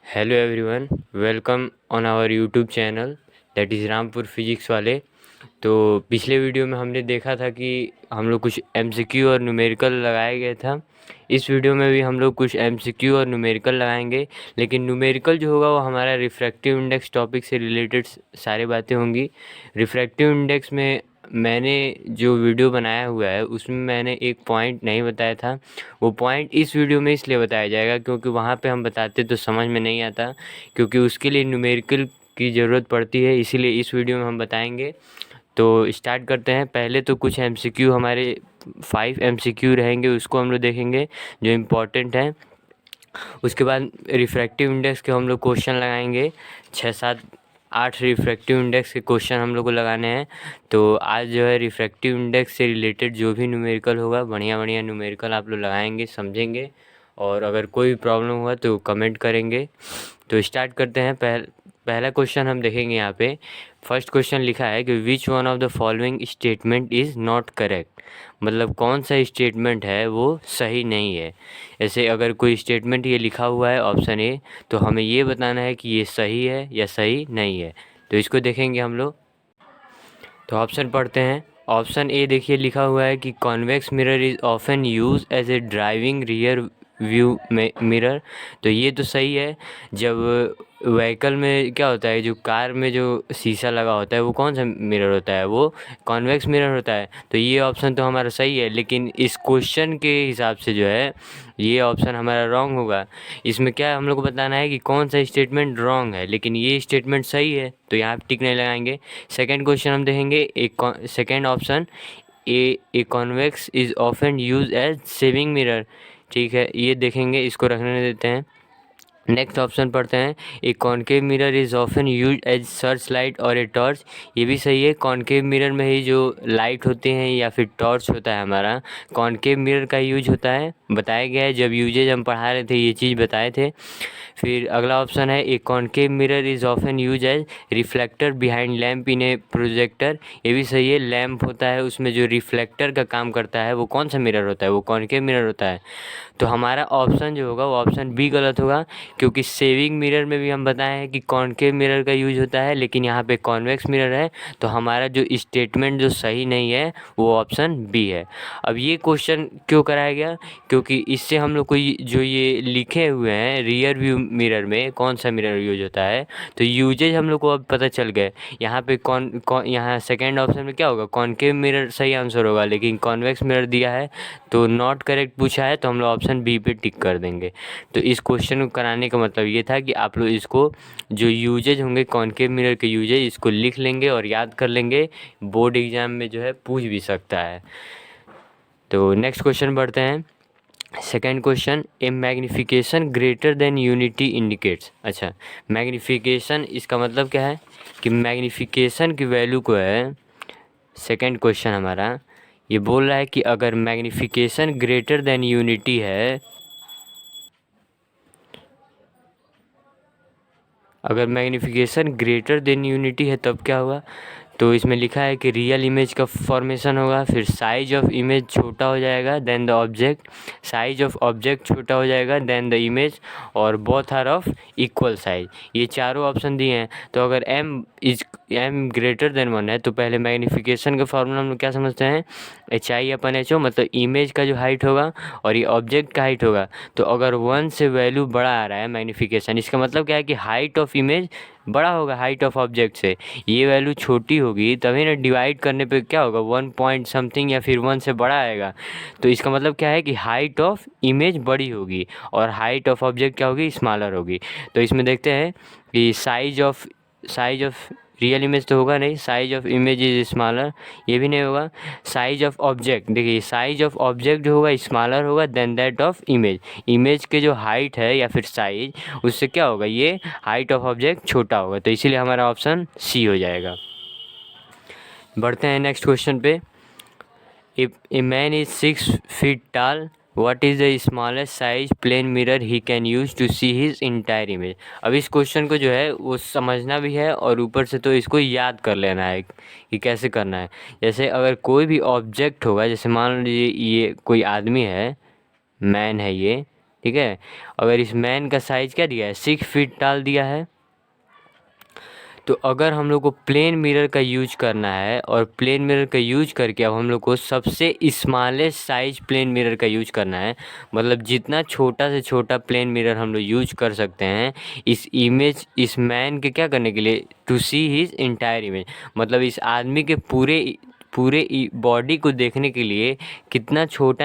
Hello everyone, welcome on our YouTube channel that is Rampur physics वाले। तो पिछले video में हमने देखा था कि हम लोग कुछ एमसीक्यू और न्यूमेरिकल लगाया गया था। इस वीडियो में भी हम लोग कुछ एमसीक्यू और न्यूमेरिकल लगाएंगे, लेकिन न्यूमेरिकल जो होगा वो हमारा रिफ्रैक्टिव इंडेक्स टॉपिक से रिलेटेड सारी बातें होंगी। रिफ्रैक्टिव इंडेक्स में मैंने जो वीडियो बनाया हुआ है उसमें मैंने एक पॉइंट नहीं बताया था। वो पॉइंट इस वीडियो में इसलिए बताया जाएगा क्योंकि वहाँ पे हम बताते तो समझ में नहीं आता, क्योंकि उसके लिए न्यूमेरिकल की ज़रूरत पड़ती है, इसीलिए इस वीडियो में हम बताएंगे। तो स्टार्ट करते हैं। पहले तो कुछ एमसीक्यू हमारे 5 एमसीक्यू रहेंगे, उसको हम लोग देखेंगे जो इम्पोर्टेंट हैं। उसके बाद रिफ्रैक्टिव इंडेक्स के हम लोग क्वेश्चन लगाएंगे। 6 7 8 रिफ्रैक्टिव इंडेक्स के क्वेश्चन हम लोग को लगाने हैं। तो आज जो है रिफ्रैक्टिव इंडेक्स से रिलेटेड जो भी न्यूमेरिकल होगा, बढ़िया बढ़िया न्यूमेरिकल आप लोग लगाएंगे, समझेंगे, और अगर कोई प्रॉब्लम हुआ तो कमेंट करेंगे। तो स्टार्ट करते हैं। पहला क्वेश्चन हम देखेंगे। यहाँ पे फर्स्ट क्वेश्चन लिखा है कि which one of the following statement is not correct. मतलब कौन सा स्टेटमेंट है वो सही नहीं है। ऐसे अगर कोई स्टेटमेंट ये लिखा हुआ है ऑप्शन ए, तो हमें ये बताना है कि ये सही है या सही नहीं है। तो इसको देखेंगे हम लोग। तो ऑप्शन पढ़ते हैं। ऑप्शन ए देखिए, लिखा हुआ है कि convex mirror is often use as a driving rear view mirror. तो ये तो सही है। जब व्हीकल में क्या होता है, जो कार में जो शीशा लगा होता है वो कौन सा मिरर होता है, वो कॉन्वेक्स मिरर होता है। तो ये ऑप्शन तो हमारा सही है, लेकिन इस क्वेश्चन के हिसाब से जो है ये ऑप्शन हमारा रॉन्ग होगा। इसमें क्या है, हम लोग को बताना है कि कौन सा स्टेटमेंट रॉन्ग है, लेकिन ये स्टेटमेंट सही है, तो यहाँ पे टिक नहीं लगाएंगे। सेकंड क्वेश्चन हम देखेंगे। एक second option A convex is often use as shaving mirror. ठीक है, ये देखेंगे, इसको रखने देते हैं। नेक्स्ट ऑप्शन पढ़ते हैं। A concave mirror is often use as search light और ए टॉर्च। ये भी सही है। कॉनकेव मिरर में ही जो लाइट होते हैं या फिर टॉर्च होता है, हमारा कॉनकेव मिरर का यूज होता है, बताया गया है। जब यूजेज हम पढ़ा रहे थे ये चीज़ बताए थे। फिर अगला ऑप्शन है a concave mirror is often use as reflector behind lamp in a projector. ये भी सही है। लैम्प होता है, उसमें जो रिफ्लेक्टर का काम करता है वो कौन सा मिरर होता है, वो कॉनकेव मिरर होता है। तो हमारा ऑप्शन जो होगा वो ऑप्शन बी गलत होगा, क्योंकि सेविंग मिरर में भी हम बताए हैं कि कॉनकेव मिरर का यूज होता है, लेकिन यहाँ पे कॉन्वेक्स मिरर है। तो हमारा जो स्टेटमेंट जो सही नहीं है वो ऑप्शन बी है। अब ये क्वेश्चन क्यों कराया गया, क्योंकि इससे हम लोग को जो ये लिखे हुए हैं रियर व्यू मिरर में कौन सा मिरर यूज होता है, तो यूजेज हम लोग को अब पता चल गए। यहाँ पे यहाँ सेकेंड ऑप्शन में क्या होगा, कॉनकेव मिरर सही आंसर होगा, लेकिन कॉन्वेक्स मिरर दिया है तो नॉट करेक्ट पूछा है, तो हम लोग ऑप्शन बी पे टिक कर देंगे। तो इस क्वेश्चन को कराने का मतलब ये था कि आप लोग इसको जो यूजेज होंगे कॉनकेव मिरर के यूजेज, इसको लिख लेंगे और याद कर लेंगे, बोर्ड एग्जाम में जो है पूछ भी सकता है। तो नेक्स्ट क्वेश्चन बढ़ते हैं। Second question, a magnification greater than unity indicates. अच्छा, मैग्निफिकेशन इसका मतलब क्या है कि मैग्निफिकेशन की वैल्यू को है, सेकेंड क्वेश्चन हमारा ये बोल रहा है कि अगर मैग्निफिकेशन ग्रेटर देन यूनिटी है, अगर मैग्निफिकेशन ग्रेटर देन यूनिटी है तब क्या होगा। तो इसमें लिखा है कि रियल इमेज का फॉर्मेशन होगा, फिर साइज ऑफ इमेज छोटा हो जाएगा then the object, size of object छोटा हो जाएगा देन द इमेज, और both are of equal size. ये चारों ऑप्शन दिए हैं। तो अगर m ग्रेटर देन 1 है, तो पहले मैग्निफिकेशन का फॉर्मूला हम लोग क्या समझते हैं, HI/HO, मतलब इमेज का जो हाइट होगा और ये ऑब्जेक्ट का हाइट होगा। तो अगर 1 से वैल्यू बड़ा आ रहा है मैग्निफिकेशन, इसका मतलब क्या है कि हाइट ऑफ इमेज बड़ा होगा हाइट ऑफ ऑब्जेक्ट से। ये वैल्यू छोटी होगी तभी ना, डिवाइड करने पे क्या होगा 1 पॉइंट समथिंग या फिर 1 से बड़ा आएगा। तो इसका मतलब क्या है कि हाइट ऑफ इमेज बड़ी होगी और हाइट ऑफ ऑब्जेक्ट क्या होगी, स्मॉलर होगी। तो इसमें देखते हैं कि साइज ऑफ रियल इमेज तो होगा नहीं, size of image is smaller, ये भी नहीं होगा। साइज ऑफ ऑब्जेक्ट, देखिए साइज ऑफ ऑब्जेक्ट जो होगा स्मॉलर होगा then that of image. Image के जो हाइट है या फिर साइज, उससे क्या होगा, ये हाइट ऑफ ऑब्जेक्ट छोटा होगा। तो इसीलिए हमारा ऑप्शन सी हो जाएगा। बढ़ते हैं नेक्स्ट क्वेश्चन पे। If a man is 6 feet tall, what is the smallest size plane mirror he can use to see his entire image। अब इस क्वेश्चन को जो है वो समझना भी है और ऊपर से तो इसको याद कर लेना है कि कैसे करना है। जैसे अगर कोई भी ऑब्जेक्ट होगा, जैसे मान लीजिए ये कोई आदमी है, मैन है ये, ठीक है। अगर इस मैन का साइज क्या दिया है, 6 फीट टाल दिया है, तो अगर हम लोग को प्लेन मिरर का यूज करना है और प्लेन मिरर का यूज करके अब हम लोग को सबसे स्मॉलेस्ट साइज प्लेन मिरर का यूज करना है, मतलब जितना छोटा से छोटा प्लेन मिरर हम लोग यूज कर सकते हैं इस मैन के क्या करने के लिए, to see his entire image, मतलब इस आदमी के पूरे पूरे बॉडी को देखने के लिए कितना छोटा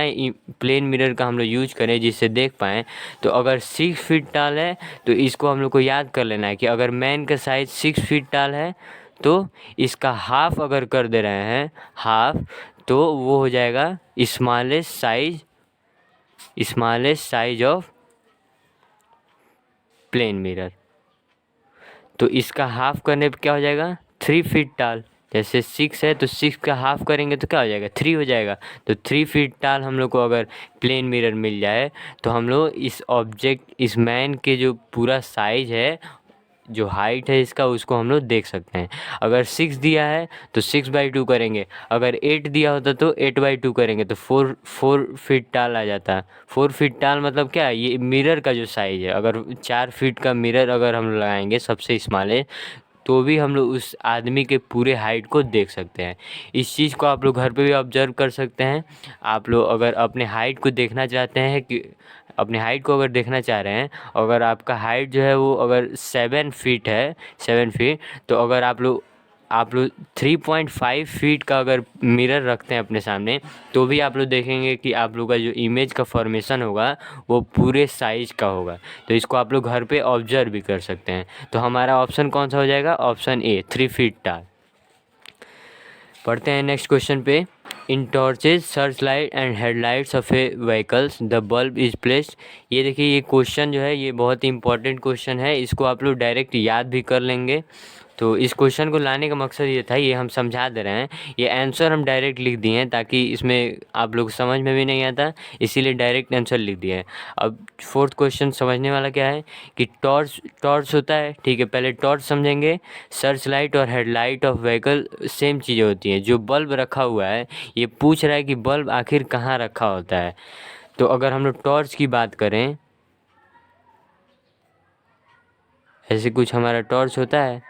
प्लेन मिरर का हम लोग यूज करें जिससे देख पाएँ। तो अगर 6 फीट टाल है तो इसको हम लोग को याद कर लेना है कि अगर मैन का साइज 6 फीट टाल है तो इसका हाफ अगर कर दे रहे हैं, हाफ, तो वो हो जाएगा smallest size of plane mirror. तो इसका हाफ करने पे क्या हो जाएगा, 3 फीट टाल। जैसे 6 है तो 6 का हाफ करेंगे तो क्या हो जाएगा, 3 हो जाएगा। तो 3 फीट टाल हम लोग को अगर प्लेन मिरर मिल जाए तो हम लोग इस मैन के जो पूरा साइज है, जो हाइट है इसका, उसको हम लोग देख सकते हैं। अगर 6 दिया है तो 6/2 करेंगे, अगर 8 दिया होता तो 8/2 करेंगे, तो 4 फीट टाल आ जाता है। 4 फीट टाल मतलब क्या है, ये मिरर का जो साइज़ है। अगर 4 फीट का मिरर अगर हम लगाएंगे सबसे स्मॉलेस्ट, तो भी हम लोग उस आदमी के पूरे हाइट को देख सकते हैं। इस चीज़ को आप लोग घर पे भी ऑब्जर्व कर सकते हैं। आप लोग अगर अपने हाइट को देखना चाहते हैं कि अपने हाइट को अगर देखना चाह रहे हैं, अगर आपका हाइट जो है वो अगर 7 फीट है, 7 फीट, तो अगर आप लोग 3.5 फीट का अगर मिरर रखते हैं अपने सामने, तो भी आप लोग देखेंगे कि आप लोग का जो इमेज का फॉर्मेशन होगा वो पूरे साइज़ का होगा। तो इसको आप लोग घर पे ऑब्जर्व भी कर सकते हैं। तो हमारा ऑप्शन कौन सा हो जाएगा, ऑप्शन ए, 3 फीट टाल। पढ़ते हैं नेक्स्ट क्वेश्चन पे। In torches, search light and headlights of a vehicles the bulb is placed. ये देखिए, ये क्वेश्चन जो है ये बहुत ही इंपॉर्टेंट क्वेश्चन है, इसको आप लोग डायरेक्ट याद भी कर लेंगे। तो इस क्वेश्चन को लाने का मकसद ये था, ये हम समझा दे रहे हैं, ये आंसर हम डायरेक्ट लिख दिए हैं ताकि इसमें आप लोग समझ में भी नहीं आता, इसीलिए डायरेक्ट आंसर लिख दिए हैं। अब फोर्थ क्वेश्चन समझने वाला क्या है कि टॉर्च होता है, ठीक है, पहले टॉर्च समझेंगे। सर्च लाइट और हेडलाइट ऑफ व्हीकल सेम चीज़ें होती हैं। जो बल्ब रखा हुआ है, ये पूछ रहा है कि बल्ब आखिर कहाँ रखा होता है। तो अगर हम लोग टॉर्च की बात करें, ऐसे कुछ हमारा टॉर्च होता है,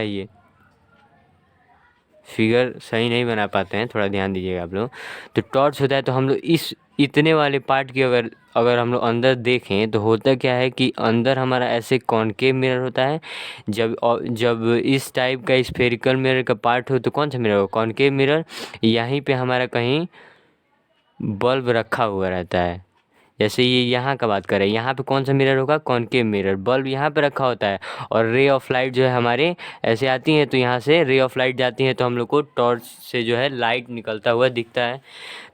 ये फिगर सही नहीं बना पाते हैं, थोड़ा ध्यान दीजिएगा आप लोग। तो टॉर्च होता है, तो हम लोग इस इतने वाले पार्ट की अगर अगर हम लोग अंदर देखें तो होता क्या है कि अंदर हमारा ऐसे कॉनकेव मिरर होता है। जब इस टाइप का स्फेरिकल मिरर का पार्ट हो तो कौन सा मिरर हो, कॉनकेव मिरर। यहीं पे हमारा कहीं बल्ब रखा हुआ रहता है। जैसे ये यहाँ का बात करें, यहाँ पे कौन सा मिरर होगा, कॉनकेव मिरर, बल्ब यहाँ पे रखा होता है। और रे ऑफ लाइट जो है हमारे ऐसे आती हैं, तो यहाँ से रे ऑफ लाइट जाती हैं, तो हम लोग को टॉर्च से जो है लाइट निकलता हुआ दिखता है।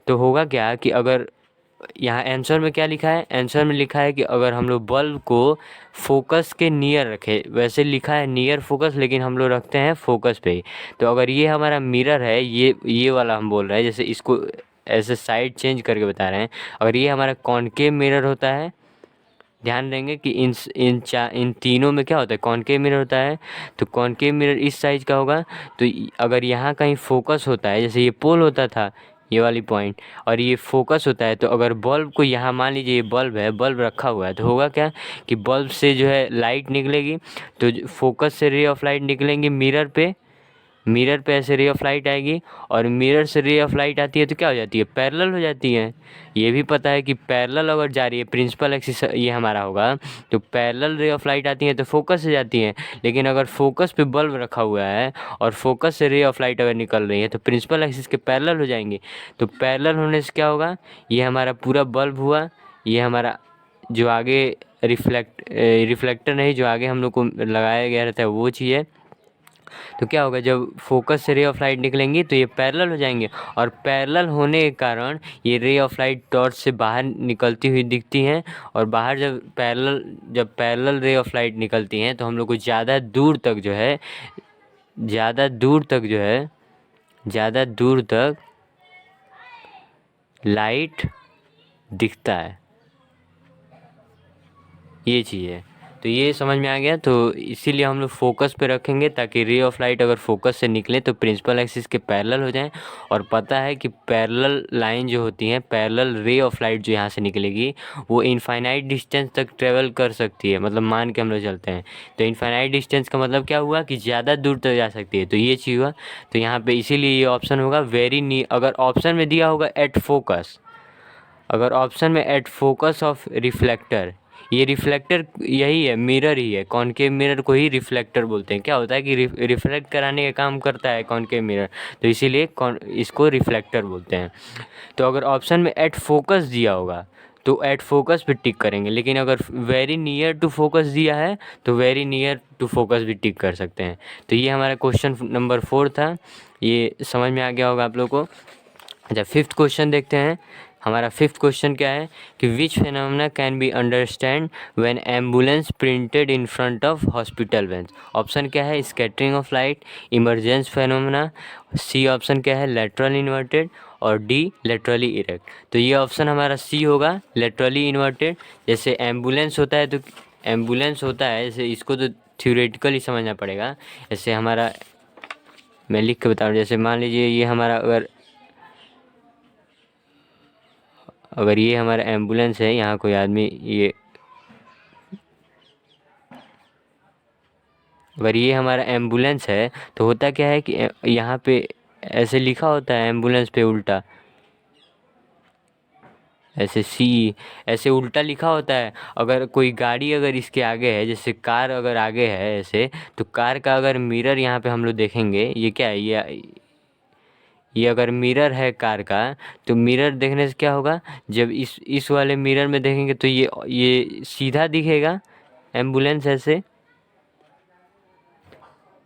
तो होगा क्या कि अगर यहाँ आंसर में क्या लिखा है, आंसर में लिखा है कि अगर हम लोग बल्ब को फोकस के नियर रखें, वैसे लिखा है नियर फोकस, लेकिन हम लोग रखते हैं फोकस पे ही। तो अगर ये हमारा मिरर है, ये वाला हम बोल रहे हैं, जैसे इसको ऐसे साइड चेंज करके बता रहे हैं। अगर ये हमारा कॉनकेव मिरर होता है, ध्यान देंगे कि इन तीनों में क्या होता है, कॉनकेव मिरर होता है। तो कॉनकेव मिरर इस साइज का होगा। तो अगर यहाँ कहीं फोकस होता है, जैसे ये पोल होता था, ये वाली पॉइंट, और ये फोकस होता है, तो अगर बल्ब को यहाँ मान लीजिए ये बल्ब है, बल्ब रखा हुआ है, तो होगा क्या कि बल्ब से जो है लाइट निकलेगी। तो फोकस से रे ऑफ लाइट निकलेंगे मिरर पे ऐसे रे ऑफ लाइट आएगी, और मिरर से रे ऑफ लाइट आती है तो क्या हो जाती है, पैरेलल हो जाती है। ये भी पता है कि पैरेलल अगर जा रही है, प्रिंसिपल एक्सिस ये हमारा होगा, तो पैरेलल रे ऑफ लाइट आती है तो फोकस से जाती हैं। लेकिन अगर फोकस पे बल्ब रखा हुआ है और फोकस से रे ऑफ लाइट अगर निकल रही है तो प्रिंसिपल एक्सिस के पैरेलल हो जाएंगे। तो पैरेलल होने से क्या होगा, ये हमारा पूरा बल्ब हुआ, ये हमारा जो आगे रिफ्लेक्टर नहीं, जो आगे हम लोग को लगाया गया रहता है वो चीज़ है। तो क्या होगा, जब फोकस से रे ऑफ लाइट निकलेंगी तो ये पैरेलल हो जाएंगे, और पैरेलल होने के कारण ये रे ऑफ लाइट टॉर्च से बाहर निकलती हुई दिखती हैं। और बाहर जब पैरेलल रे ऑफ लाइट निकलती हैं तो हम लोग को ज़्यादा दूर तक लाइट दिखता है, ये चीज़ है। तो ये समझ में आ गया। तो इसीलिए हम लोग फोकस पे रखेंगे ताकि रे ऑफ लाइट अगर फोकस से निकले तो प्रिंसिपल एक्सिस के पैरेलल हो जाएं। और पता है कि पैरेलल लाइन जो होती हैं, पैरेलल रे ऑफ लाइट जो यहाँ से निकलेगी वो इनफाइनाइट डिस्टेंस तक ट्रेवल कर सकती है, मतलब मान के हम लोग चलते हैं। तो इनफाइनाइट डिस्टेंस का मतलब क्या हुआ कि ज़्यादा दूर तक जा सकती है, तो ये चीज़ हुआ। तो यहाँ पे इसीलिए ये ऑप्शन होगा वेरी नी। अगर ऑप्शन में दिया होगा एट फोकस, अगर ऑप्शन में एट फोकस ऑफ रिफ्लेक्टर, ये रिफ्लेक्टर यही है, मिरर ही है, कॉनकेव मिरर को ही रिफ्लेक्टर बोलते हैं। क्या होता है कि रिफ्लेक्ट कराने का काम करता है कॉनकेव मिरर, तो इसीलिए इसको रिफ्लेक्टर बोलते हैं। तो अगर ऑप्शन में एट फोकस दिया होगा तो एट फोकस पे टिक करेंगे, लेकिन अगर वेरी नियर टू फोकस दिया है तो वेरी नियर टू फोकस भी टिक कर सकते हैं। तो ये हमारा क्वेश्चन नंबर 4 था, ये समझ में आ गया होगा आप लोगों को। अच्छा, फिफ्थ क्वेश्चन देखते हैं। हमारा फिफ्थ क्वेश्चन क्या है कि which phenomena can be understand when ambulance printed in front of hospital vans. Option क्या है, scattering of light, emergence phenomena, C option क्या है लेटरल इन्वर्टेड, और डी लेटरली इरेक्ट। तो ये ऑप्शन हमारा सी होगा, लेटरली इन्वर्टेड। जैसे एम्बुलेंस होता है तो एम्बुलेंस होता है, जैसे इसको तो थ्योरेटिकली समझना पड़ेगा। जैसे हमारा, मैं लिख के बता रहा हूँ, जैसे मान लीजिए ये हमारा अगर ये हमारा एम्बुलेंस है, यहाँ कोई आदमी, ये अगर ये हमारा एम्बुलेंस है तो होता क्या है कि यहाँ पे ऐसे लिखा होता है एम्बुलेंस पे उल्टा, ऐसे सी, ऐसे उल्टा लिखा होता है। अगर कोई गाड़ी अगर इसके आगे है, जैसे कार अगर आगे है ऐसे, तो कार का अगर मिरर यहाँ पे हम लोग देखेंगे, ये क्या है, ये अगर मिरर है कार का, तो मिरर देखने से क्या होगा, जब इस वाले मिरर में देखेंगे तो ये सीधा दिखेगा एम्बुलेंस ऐसे।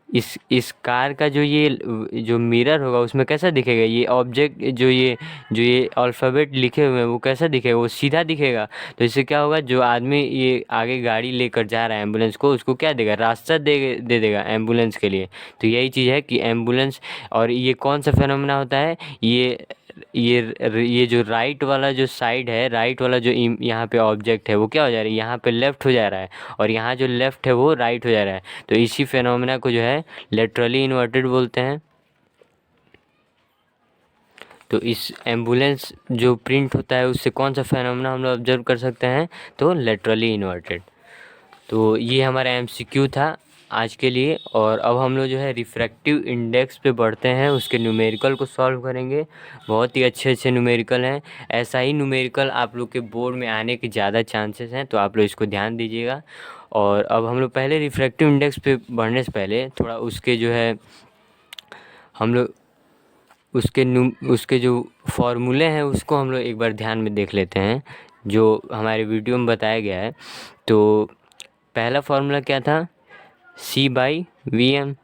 इस कार का जो मिरर होगा उसमें कैसा दिखेगा, ये ऑब्जेक्ट जो ये अल्फ़ाबेट लिखे हुए हैं वो कैसा दिखेगा, वो सीधा दिखेगा। तो इससे क्या होगा, जो आदमी ये आगे गाड़ी लेकर जा रहा है एम्बुलेंस को, उसको क्या देगा, रास्ता दे देगा एम्बुलेंस के लिए। तो यही चीज़ है कि एम्बुलेंस, और ये कौन सा फेनोमेना होता है, ये जो राइट वाला जो साइड है, राइट वाला जो यहाँ पे ऑब्जेक्ट है वो क्या हो जा रहा है, यहाँ पे लेफ़्ट हो जा रहा है, और यहाँ जो लेफ़्ट है वो राइट हो जा रहा है। तो इसी फेनोमेना को जो है लेटरली इन्वर्टेड बोलते हैं। तो इस एम्बुलेंस जो प्रिंट होता है उससे कौन सा फेनोमेना हम लोग ऑब्जर्व कर सकते हैं, तो लेटरली इन्वर्टेड। तो ये हमारा एमसीक्यू था आज के लिए। और अब हम लोग जो है रिफ्रैक्टिव इंडेक्स पे बढ़ते हैं, उसके न्यूमेरिकल को सॉल्व करेंगे। बहुत ही अच्छे अच्छे न्यूमेरिकल हैं, ऐसा ही न्यूमेरिकल आप लोग के बोर्ड में आने के ज़्यादा चांसेस हैं, तो आप लोग इसको ध्यान दीजिएगा। और अब हम लोग पहले रिफ्रैक्टिव इंडेक्स पे बढ़ने से पहले थोड़ा उसके जो है हम लोग उसके जो फॉर्मूले हैं उसको हम लोग एक बार ध्यान में देख लेते हैं, जो हमारे वीडियो में बताया गया है। तो पहला फार्मूला क्या था, C/Vm।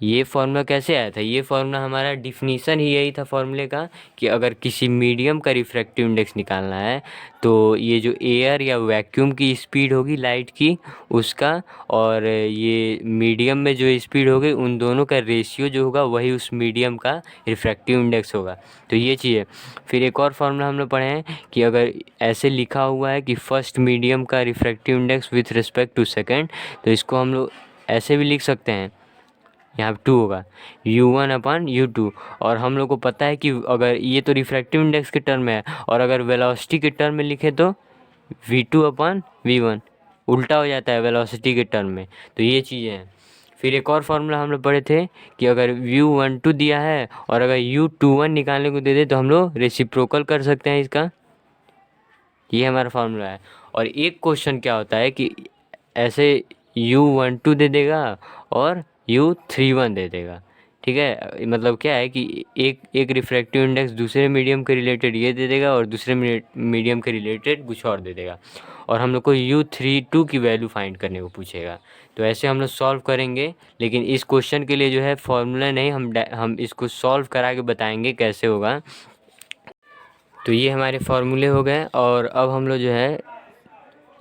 ये फार्मूला कैसे आया था, ये फार्मूला हमारा डिफिनीसन ही यही था फार्मूले का, कि अगर किसी मीडियम का रिफ्रैक्टिव इंडेक्स निकालना है तो ये जो एयर या वैक्यूम की स्पीड होगी लाइट की उसका, और ये मीडियम में जो स्पीड होगी उन दोनों का रेशियो जो होगा वही उस मीडियम का रिफ्रैक्टिव इंडेक्स होगा। तो ये चीज़ है। फिर एक और फार्मूला हम लोग पढ़े हैं कि अगर ऐसे लिखा हुआ है कि फर्स्ट मीडियम का refractive index with respect to second, तो इसको हम लोग ऐसे भी लिख सकते हैं, यहाँ पे 2 होगा, U1/U2। और हम लोग को पता है कि अगर ये तो रिफ्रैक्टिव इंडेक्स के टर्म में है, और अगर वेलोसिटी के टर्म में लिखे तो V2/V1, उल्टा हो जाता है वेलोसिटी के टर्म में। तो ये चीज़ें हैं। फिर एक और फार्मूला हम लोग पढ़े थे कि अगर U12 दिया है और अगर U21 निकालने को दे दे तो हम लोग रेसिप्रोकल कर सकते हैं इसका। ये हमारा फार्मूला है। और एक क्वेश्चन क्या होता है कि ऐसे U12 दे देगा और U31 दे देगा, ठीक है। मतलब क्या है कि एक रिफ्रैक्टिव इंडेक्स दूसरे मीडियम के रिलेटेड ये दे देगा और दूसरे मीडियम के रिलेटेड कुछ और दे देगा, और हम लोग को U32 की वैल्यू फाइंड करने को पूछेगा। तो ऐसे हम लोग सॉल्व करेंगे, लेकिन इस क्वेश्चन के लिए जो है फॉर्मूला नहीं, हम इसको सॉल्व करा के बताएंगे कैसे होगा। तो ये हमारे फार्मूले हो गए। और अब हम लोग जो है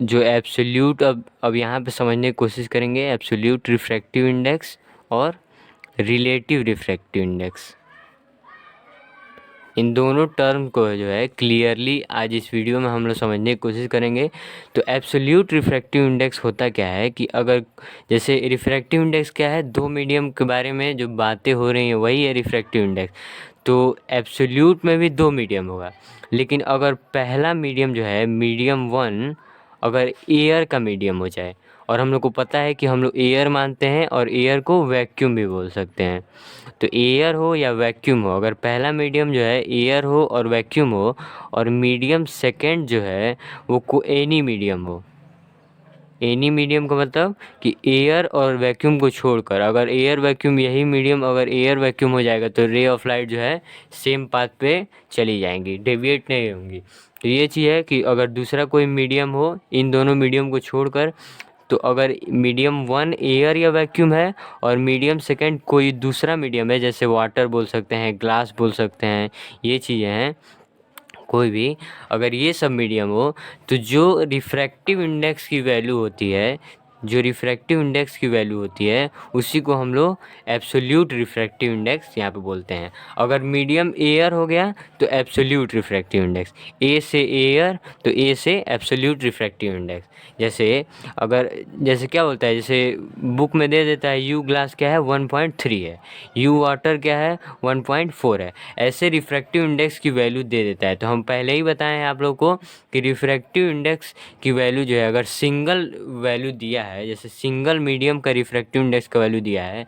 जो एब्सोल्यूट, अब यहाँ पे समझने की कोशिश करेंगे एब्सोल्यूट रिफ्रैक्टिव इंडेक्स और रिलेटिव रिफ्रैक्टिव इंडेक्स। इन दोनों टर्म को जो है क्लियरली आज इस वीडियो में हम लोग समझने की कोशिश करेंगे। तो एब्सोल्यूट रिफ्रैक्टिव इंडेक्स होता क्या है कि अगर जैसे रिफ्रैक्टिव इंडेक्स क्या है, दो मीडियम के बारे में जो बातें हो रही हैं वही है रिफ्रैक्टिव इंडेक्स। तो एब्सोल्यूट में भी दो मीडियम होगा, लेकिन अगर पहला मीडियम जो है मीडियम वन अगर एयर का मीडियम हो जाए, और हम लोग को पता है कि हम लोग एयर मानते हैं और एयर को वैक्यूम भी बोल सकते हैं। तो एयर हो या वैक्यूम हो, अगर पहला मीडियम जो है एयर हो और वैक्यूम हो, और मीडियम सेकंड जो है वो एनी मीडियम हो। एनी मीडियम का मतलब कि एयर और वैक्यूम को छोड़कर, अगर एयर वैक्यूम यही मीडियम अगर एयर वैक्यूम हो जाएगा तो रे ऑफ लाइट जो है सेम पाथ पे चली जाएंगी, डेविएट नहीं होंगी। तो ये चीज़ है कि अगर दूसरा कोई मीडियम हो इन दोनों मीडियम को छोड़कर, तो अगर मीडियम वन एयर या वैक्यूम है और मीडियम सेकंड कोई दूसरा मीडियम है, जैसे वाटर बोल सकते हैं, ग्लास बोल सकते हैं, ये चीज़ें हैं कोई भी, अगर ये सब मीडियम हो तो जो रिफ्रैक्टिव इंडेक्स की वैल्यू होती है, जो रिफ्रैक्टिव इंडेक्स की वैल्यू होती है उसी को हम लोग एब्सोल्यूट रिफ्रैक्टिव इंडेक्स यहाँ पे बोलते हैं। अगर मीडियम एयर हो गया तो एब्सोल्यूट रिफ्रैक्टिव इंडेक्स, ए से एयर तो ए से एब्सोल्यूट रिफ्रैक्टिव इंडेक्स। जैसे क्या बोलता है, जैसे बुक में दे देता है यू ग्लास क्या है 1.3 है, यू वाटर क्या है 1.4 है, ऐसे रिफ्रैक्टिव इंडेक्स की वैल्यू दे देता है। तो हम पहले ही बताए हैं आप लोग को कि रिफ्रैक्टिव इंडेक्स की वैल्यू जो है अगर सिंगल वैल्यू दिया है, जैसे सिंगल मीडियम का रिफ्रैक्टिव इंडेक्स का वैल्यू दिया है,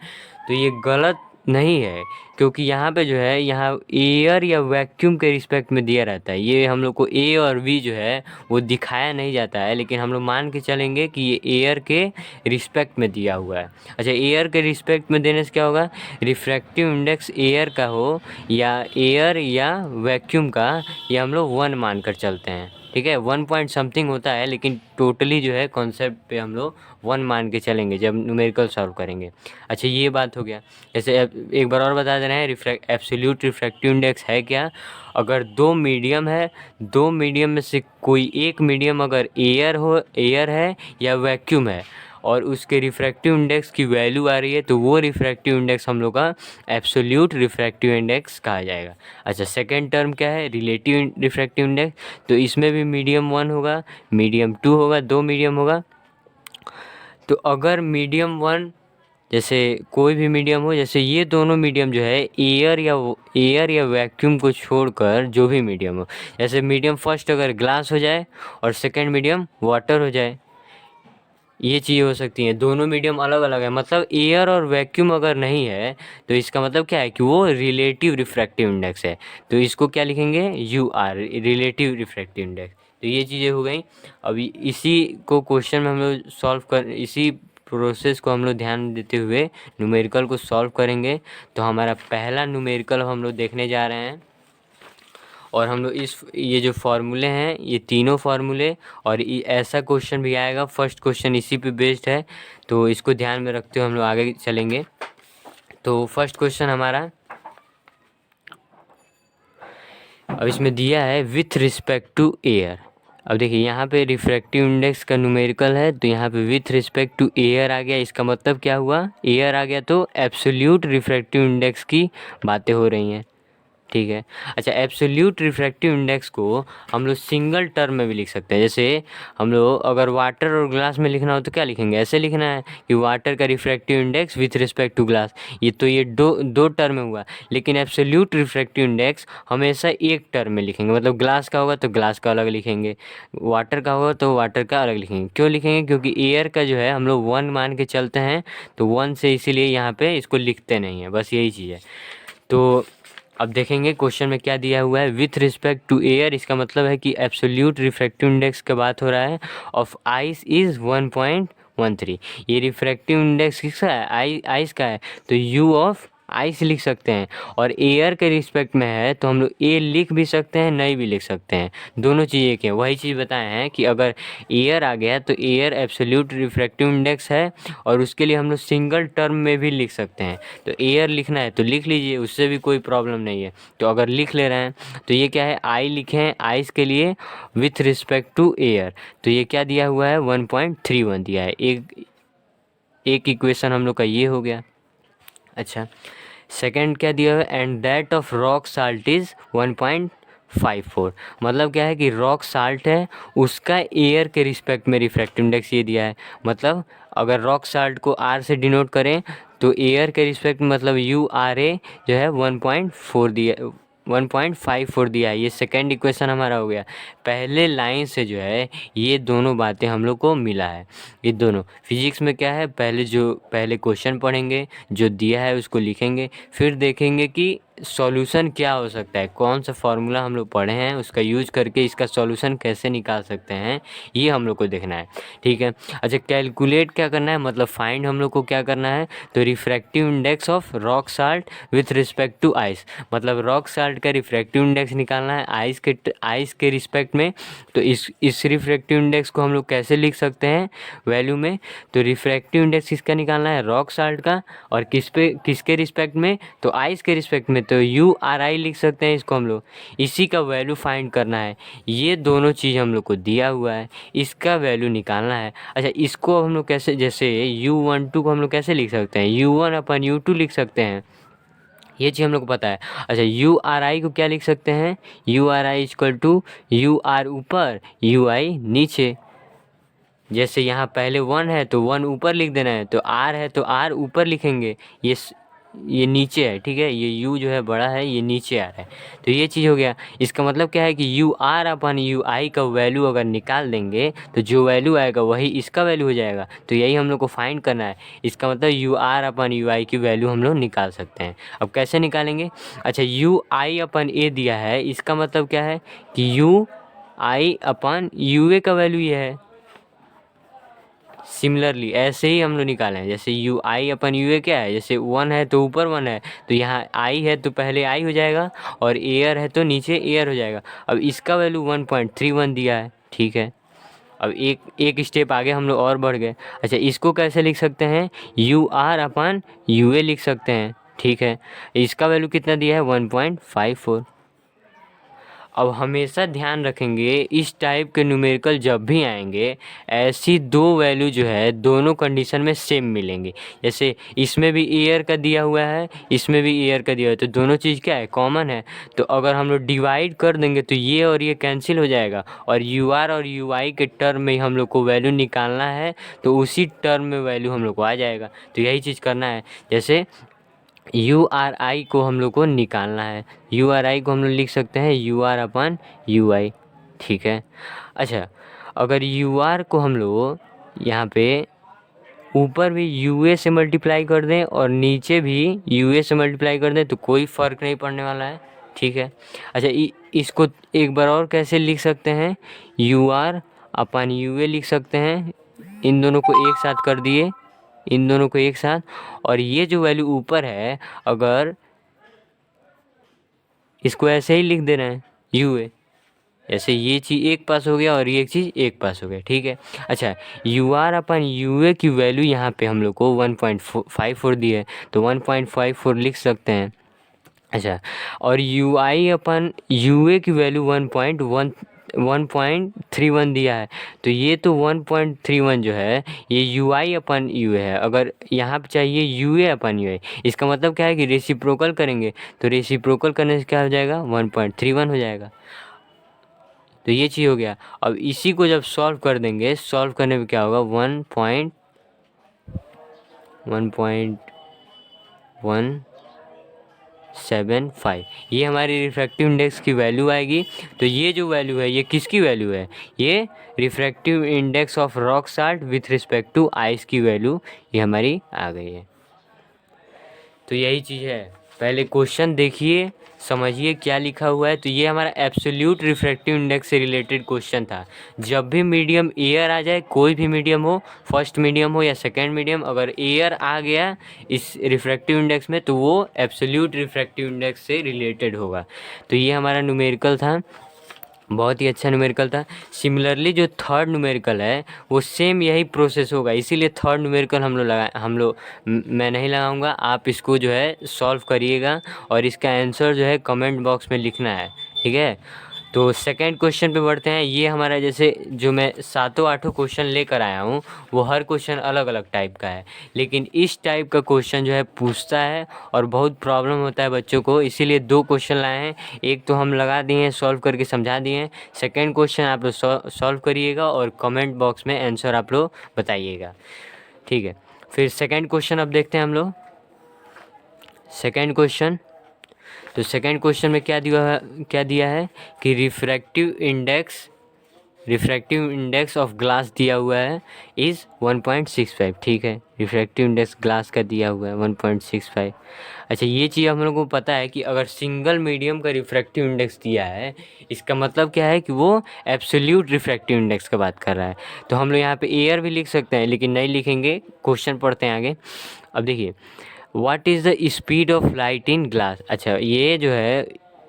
तो ये गलत नहीं है, क्योंकि यहाँ पे जो है यहाँ एयर या वैक्यूम के रिस्पेक्ट में दिया रहता है। ये हम लोग को ए और वी जो है वो दिखाया नहीं जाता है, लेकिन हम लोग मान के चलेंगे कि ये एयर के रिस्पेक्ट में दिया हुआ है। अच्छा, एयर के रिस्पेक्ट में देने से क्या होगा, रिफ्रैक्टिव इंडेक्स एयर का हो या एयर या वैक्यूम का, ये हम लोग 1 मान कर चलते हैं। ठीक है, 1 पॉइंट समथिंग होता है, लेकिन टोटली जो है कॉन्सेप्ट पे हम लोग 1 मान के चलेंगे जब न्यूमेरिकल सॉल्व करेंगे। अच्छा, ये बात हो गया। जैसे एक बार और बता दे रहे हैं, एब्सोल्यूट रिफ्रैक्टिव इंडेक्स है क्या, अगर दो मीडियम है, दो मीडियम में से कोई एक मीडियम अगर एयर है या वैक्यूम है और उसके रिफ्रैक्टिव इंडेक्स की वैल्यू आ रही है, तो वो रिफ्रैक्टिव इंडेक्स हम लोग का एब्सोल्यूट रिफ्रैक्टिव इंडेक्स कहा जाएगा। अच्छा, सेकंड टर्म क्या है, रिलेटिव रिफ्रैक्टिव इंडेक्स। तो इसमें भी मीडियम 1 होगा, मीडियम 2 होगा, दो मीडियम होगा। तो अगर मीडियम 1 जैसे कोई भी मीडियम हो, जैसे ये दोनों मीडियम जो है एयर या वैक्यूम को छोड़कर जो भी मीडियम हो, जैसे मीडियम फर्स्ट अगर ग्लास हो जाए और सेकंड मीडियम वाटर हो जाए, ये चीज़ें हो सकती हैं। दोनों मीडियम अलग अलग है, मतलब एयर और वैक्यूम अगर नहीं है तो इसका मतलब क्या है कि वो रिलेटिव रिफ्रैक्टिव इंडेक्स है। तो इसको क्या लिखेंगे, U R, relative refractive index. तो ये चीज़ें हो गई। अभी इसी को क्वेश्चन में हम लोग इसी प्रोसेस को हम लोग ध्यान देते हुए न्यूमेरिकल को सॉल्व करेंगे। तो हमारा पहला न्यूमेरिकल हम लोग देखने जा रहे हैं, और हम लोग ये जो फार्मूले हैं ये तीनों फार्मूले, और ऐसा क्वेश्चन भी आएगा, फर्स्ट क्वेश्चन इसी पे बेस्ड है, तो इसको ध्यान में रखते हुए हम लोग आगे चलेंगे। तो फर्स्ट क्वेश्चन हमारा अब इसमें दिया है विथ रिस्पेक्ट टू एयर। अब देखिए यहाँ पे रिफ्रैक्टिव इंडेक्स का न्यूमेरिकल है, तो यहाँ पे विथ रिस्पेक्ट टू एयर आ गया। इसका मतलब क्या हुआ, एयर आ गया तो एब्सोल्यूट रिफ्रैक्टिव इंडेक्स की बातें हो रही हैं। ठीक है। अच्छा, एब्सोल्यूट रिफ्रैक्टिव इंडेक्स को हम लोग सिंगल टर्म में भी लिख सकते हैं। जैसे हम लोग अगर वाटर और ग्लास में लिखना हो तो क्या लिखेंगे, ऐसे लिखना है कि वाटर का refractive index with respect to glass. ये दो टर्म में हुआ, लेकिन एब्सोल्यूट रिफ्रैक्टिव इंडेक्स हमेशा एक टर्म में लिखेंगे। मतलब ग्लास का होगा तो ग्लास का अलग लिखेंगे, वाटर का होगा तो वाटर का अलग लिखेंगे। क्यों लिखेंगे, क्योंकि एयर का जो है हम लोग 1 मान के चलते हैं, तो 1 से इसीलिए यहाँ पे इसको लिखते नहीं हैं, बस यही चीज़ है। तो अब देखेंगे क्वेश्चन में क्या दिया हुआ है, विथ रिस्पेक्ट टू एयर, इसका मतलब है कि एब्सोल्यूट रिफ्रैक्टिव इंडेक्स की बात हो रहा है, ऑफ आइस इज़ 1.13। ये रिफ्रैक्टिव इंडेक्स किसका है, आइस का है, तो यू ऑफ आइस लिख सकते हैं। और एयर के रिस्पेक्ट में है तो हम लोग ए लिख भी सकते हैं, नहीं भी लिख सकते हैं, दोनों चीज़ें के वही चीज़ बताए हैं कि अगर एयर आ गया तो एयर एब्सोल्यूट रिफ्रैक्टिव इंडेक्स है, और उसके लिए हम लोग सिंगल टर्म में भी लिख सकते हैं। तो एयर लिखना है तो लिख लीजिए, उससे भी कोई प्रॉब्लम नहीं है। तो अगर लिख ले रहे हैं तो ये क्या है, आई लिखे हैं आइस के लिए विथ रिस्पेक्ट टू एयर, तो ये क्या दिया हुआ है 1.31 दिया है। एक इक्वेशन हम लोग का ये हो गया। अच्छा, सेकंड क्या दिया हुआ है, and that of rock salt is 1.54। मतलब क्या है कि रॉक साल्ट है उसका एयर के रिस्पेक्ट में रिफ्रैक्टिव इंडेक्स ये दिया है। मतलब अगर रॉक साल्ट को आर से डिनोट करें तो एयर के रिस्पेक्ट मतलब URA जो है 1.4 दिया, 1.54 दिया है। ये सेकेंड इक्वेशन हमारा हो गया। पहले लाइन से जो है ये दोनों बातें हम लोग को मिला है। ये दोनों फिजिक्स में क्या है, पहले क्वेश्चन पढ़ेंगे, जो दिया है उसको लिखेंगे, फिर देखेंगे कि सॉल्यूशन क्या हो सकता है, कौन सा फार्मूला हम लोग पढ़े हैं उसका यूज करके इसका सॉल्यूशन कैसे निकाल सकते हैं, ये हम लोग को देखना है। ठीक है। अच्छा, कैलकुलेट क्या करना है, मतलब फाइंड हम लोग को क्या करना है, तो refractive index of rock salt with respect to ice. मतलब रॉक साल्ट का रिफ्रैक्टिव इंडेक्स निकालना है आइस के रिस्पेक्ट में। तो इस रिफ्रैक्टिव इंडेक्स को हम लोग कैसे लिख सकते हैं वैल्यू में, तो रिफ्रैक्टिव इंडेक्स किसका निकालना है, रॉक साल्ट का, और किसके रिस्पेक्ट में, तो आइस के रिस्पेक्ट में, तो URI लिख सकते हैं इसको हम लोग। इसी का वैल्यू फाइंड करना है। ये दोनों चीज़ हम लोग को दिया हुआ है, इसका वैल्यू निकालना है। अच्छा, इसको हम लोग कैसे, जैसे U12 को हम लोग कैसे लिख सकते हैं, U1/U2 लिख सकते हैं, ये चीज़ हम लोग को पता है। अच्छा, URI को क्या लिख सकते हैं, URI इक्वल टू UR ऊपर UI नीचे। जैसे यहाँ पहले 1 है तो 1 ऊपर लिख देना है, तो R है तो R ऊपर लिखेंगे, ये नीचे है। ठीक है, ये U जो है बड़ा है, ये नीचे आ रहा है, तो ये चीज़ हो गया। इसका मतलब क्या है कि UR/UI का वैल्यू अगर निकाल देंगे तो जो वैल्यू आएगा वही इसका वैल्यू हो जाएगा। तो यही हम लोग को फाइंड करना है। इसका मतलब UR/UI की वैल्यू हम लोग निकाल सकते हैं। अब कैसे निकालेंगे, अच्छा UI/A दिया है, इसका मतलब क्या है कि UI/UA का वैल्यू ये है। सिमिलरली ऐसे ही हम लोग निकालें, जैसे UI/UA क्या है, जैसे 1 है तो ऊपर 1 है, तो यहाँ I है तो पहले I हो जाएगा, और एयर है तो नीचे एयर हो जाएगा। अब इसका वैल्यू 1.31 दिया है। ठीक है, अब एक स्टेप आगे हम लोग और बढ़ गए। अच्छा, इसको कैसे लिख सकते हैं, UR/UA लिख सकते हैं। ठीक है, इसका वैल्यू कितना दिया है, 1.54। अब हमेशा ध्यान रखेंगे इस टाइप के न्यूमेरिकल जब भी आएंगे, ऐसी दो वैल्यू जो है दोनों कंडीशन में सेम मिलेंगी। जैसे इसमें भी एयर का दिया हुआ है, इसमें भी एयर का दिया हुआ है, तो दोनों चीज़ क्या है, कॉमन है। तो अगर हम लोग डिवाइड कर देंगे तो ये और ये कैंसिल हो जाएगा, और UR और UI के टर्म में हम लोग को वैल्यू निकालना है, तो उसी टर्म में वैल्यू हम लोग को आ जाएगा। तो यही चीज़ करना है। जैसे URI को हम लोग को निकालना है, URI को हम लोग लिख सकते हैं UR/UI। ठीक है। अच्छा, अगर UR को हम लोग यहाँ पे ऊपर भी UA से मल्टीप्लाई कर दें और नीचे भी UA से मल्टीप्लाई कर दें तो कोई फ़र्क नहीं पड़ने वाला है। ठीक है। अच्छा, इसको एक बार और कैसे लिख सकते हैं, UR/UA लिख सकते हैं। इन दोनों को एक साथ कर दिए, इन दोनों को एक साथ, और ये जो वैल्यू ऊपर है अगर इसको ऐसे ही लिख देना है UA, ऐसे ये चीज़ एक पास हो गया और ये चीज़ एक पास हो गया। ठीक है। अच्छा, UR/UA की वैल्यू यहाँ पे हम लोग को 1.54 दी है, तो 1.54 लिख सकते हैं। अच्छा, और UI/UA की वैल्यू 1.31 दिया है, तो ये तो 1.31 जो है ये UI/UA है। अगर यहाँ पे चाहिए UA/UA, इसका मतलब क्या है कि रेसिप्रोकल करेंगे, तो रेसिप्रोकल करने से क्या हो जाएगा, 1.31 हो जाएगा। तो ये चीज़ हो गया। अब इसी को जब सॉल्व कर देंगे, सॉल्व करने में क्या होगा, 1.175 ये हमारी रिफ्रैक्टिव इंडेक्स की वैल्यू आएगी। तो ये जो वैल्यू है ये किसकी वैल्यू है, ये refractive index of rock salt with respect to ice की वैल्यू ये हमारी आ गई है। तो यही चीज़ है, पहले क्वेश्चन देखिए, समझिए क्या लिखा हुआ है। तो ये हमारा एब्सोल्यूट रिफ्रैक्टिव इंडेक्स से रिलेटेड क्वेश्चन था। जब भी मीडियम एयर आ जाए, कोई भी मीडियम हो, फर्स्ट मीडियम हो या सेकंड मीडियम, अगर एयर आ गया इस रिफ्रैक्टिव इंडेक्स में तो वो एब्सोल्यूट रिफ्रैक्टिव इंडेक्स से रिलेटेड होगा। तो ये हमारा न्यूमेरिकल था, बहुत ही अच्छा न्यूमेरिकल था। सिमिलरली जो थर्ड न्यूमेरिकल है वो सेम यही प्रोसेस होगा, इसीलिए थर्ड न्यूमेरिकल मैं नहीं लगाऊंगा। आप इसको जो है सॉल्व करिएगा और इसका आंसर जो है कमेंट बॉक्स में लिखना है। ठीक है। तो सेकंड क्वेश्चन पे बढ़ते हैं। ये हमारा जैसे जो मैं 7-8 क्वेश्चन लेकर आया हूँ वो हर क्वेश्चन अलग अलग टाइप का है, लेकिन इस टाइप का क्वेश्चन जो है पूछता है और बहुत प्रॉब्लम होता है बच्चों को, इसीलिए 2 क्वेश्चन लाए हैं। एक तो हम लगा दिए हैं, सॉल्व करके समझा दिए हैं। सेकेंड क्वेश्चन आप लोग सॉल्व करिएगा और कमेंट बॉक्स में आंसर आप लोग बताइएगा, ठीक है। फिर सेकेंड क्वेश्चन अब देखते हैं हम लोग। सेकेंड क्वेश्चन, तो सेकेंड क्वेश्चन में क्या दिया है कि रिफ्रैक्टिव इंडेक्स ऑफ ग्लास दिया हुआ है इज़ 1.65, ठीक है। रिफ्रैक्टिव इंडेक्स ग्लास का दिया हुआ है 1.65। अच्छा, ये चीज़ हम लोग को पता है कि अगर सिंगल मीडियम का रिफ्रैक्टिव इंडेक्स दिया है, इसका मतलब क्या है कि वो एब्सोल्यूट रिफ्रैक्टिव इंडेक्स का बात कर रहा है। तो हम लोग यहाँ पे एयर भी लिख सकते हैं, लेकिन नहीं लिखेंगे, क्वेश्चन पढ़ते हैं आगे। अब देखिए, what is the speed of light in glass. अच्छा, ये जो है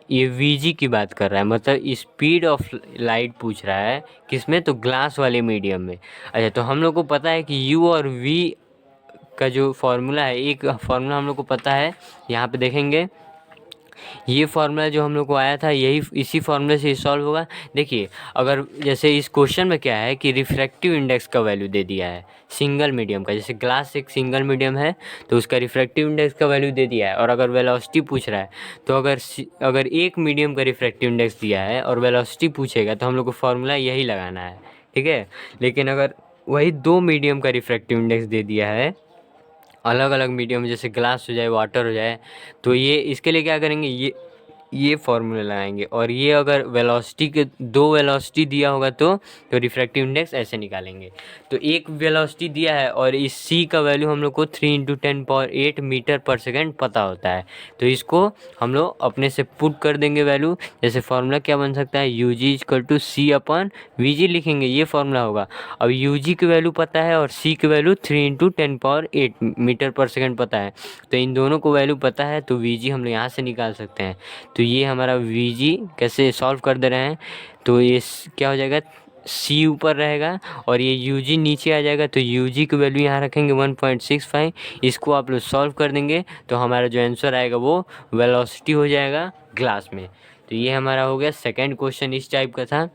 ये वीजी की बात कर रहा है, मतलब स्पीड ऑफ लाइट पूछ रहा है किसमें, तो ग्लास वाले मीडियम में। अच्छा, तो हम लोग को पता है कि यू और वी का जो फार्मूला है, एक फार्मूला हम लोग को पता है, यहाँ पे देखेंगे ये फार्मूला जो हम लोग को आया था, यही इसी फार्मूले से सॉल्व होगा। देखिए, अगर जैसे इस क्वेश्चन में क्या है कि रिफ्रैक्टिव इंडेक्स का वैल्यू दे दिया है सिंगल मीडियम का, जैसे ग्लास एक सिंगल मीडियम है तो उसका रिफ्रैक्टिव इंडेक्स का वैल्यू दे दिया है। और अगर वेलोसिटी पूछ रहा है, तो अगर एक मीडियम का रिफ्रैक्टिव इंडेक्स दिया है और वेलोसिटी पूछेगा तो हम लोग को फार्मूला यही लगाना है, ठीक है। लेकिन अगर वही 2 मीडियम का रिफ्रैक्टिव इंडेक्स दे दिया है, अलग अलग मीडियम, जैसे ग्लास हो जाए, वाटर हो जाए, तो ये इसके लिए क्या करेंगे, ये फार्मूला लगाएंगे। और ये अगर वेलोसिटी के 2 वेलोसिटी दिया होगा तो रिफ्रैक्टिव इंडेक्स ऐसे निकालेंगे। तो एक वेलोसिटी दिया है और इस सी का वैल्यू हम लोग को 3 × 10⁸ मीटर पर सेकेंड पता होता है, तो इसको हम लोग अपने से पुट कर देंगे वैल्यू। जैसे फार्मूला क्या बन सकता है, UG = C/VG लिखेंगे, ये फार्मूला होगा। अब UG की वैल्यू पता है और C की वैल्यू 3 × 10⁸ मीटर पर सेकेंड पता है, तो इन दोनों को वैल्यू पता है, तो VG हम लोग यहाँ से निकाल सकते हैं। तो ये हमारा VG कैसे सॉल्व कर दे रहे हैं, तो ये क्या हो जाएगा, C ऊपर रहेगा और ये UG नीचे आ जाएगा, तो UG की वैल्यू यहाँ रखेंगे 1.65। इसको आप लोग सॉल्व कर देंगे तो हमारा जो आंसर आएगा वो वेलोसिटी हो जाएगा ग्लास में। तो ये हमारा हो गया सेकंड क्वेश्चन, इस टाइप का था।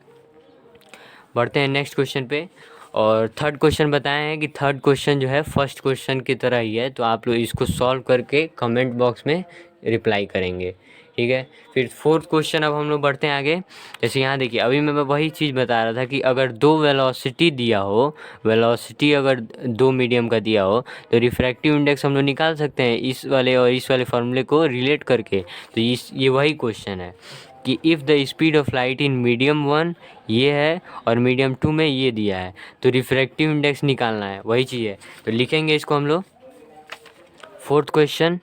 बढ़ते हैं नेक्स्ट क्वेश्चन पे। और थर्ड क्वेश्चन बताए हैं कि थर्ड क्वेश्चन जो है फर्स्ट क्वेश्चन की तरह ही है, तो आप लोग इसको सॉल्व करके कमेंट बॉक्स में रिप्लाई करेंगे, ठीक है। फिर फोर्थ क्वेश्चन अब हम लोग बढ़ते हैं आगे। जैसे यहाँ देखिए, अभी मैं वही चीज़ बता रहा था कि अगर 2 वेलोसिटी दिया हो, वेलोसिटी अगर 2 मीडियम का दिया हो, तो रिफ्रैक्टिव इंडेक्स हम लोग निकाल सकते हैं इस वाले और इस वाले फार्मूले को रिलेट करके। तो ये वही क्वेश्चन है कि if the speed of light in medium 1 ये है और मीडियम 2 में ये दिया है, तो रिफ्रैक्टिव इंडेक्स निकालना है, वही चीज़ है। तो लिखेंगे इसको हम लोग, फोर्थ क्वेश्चन।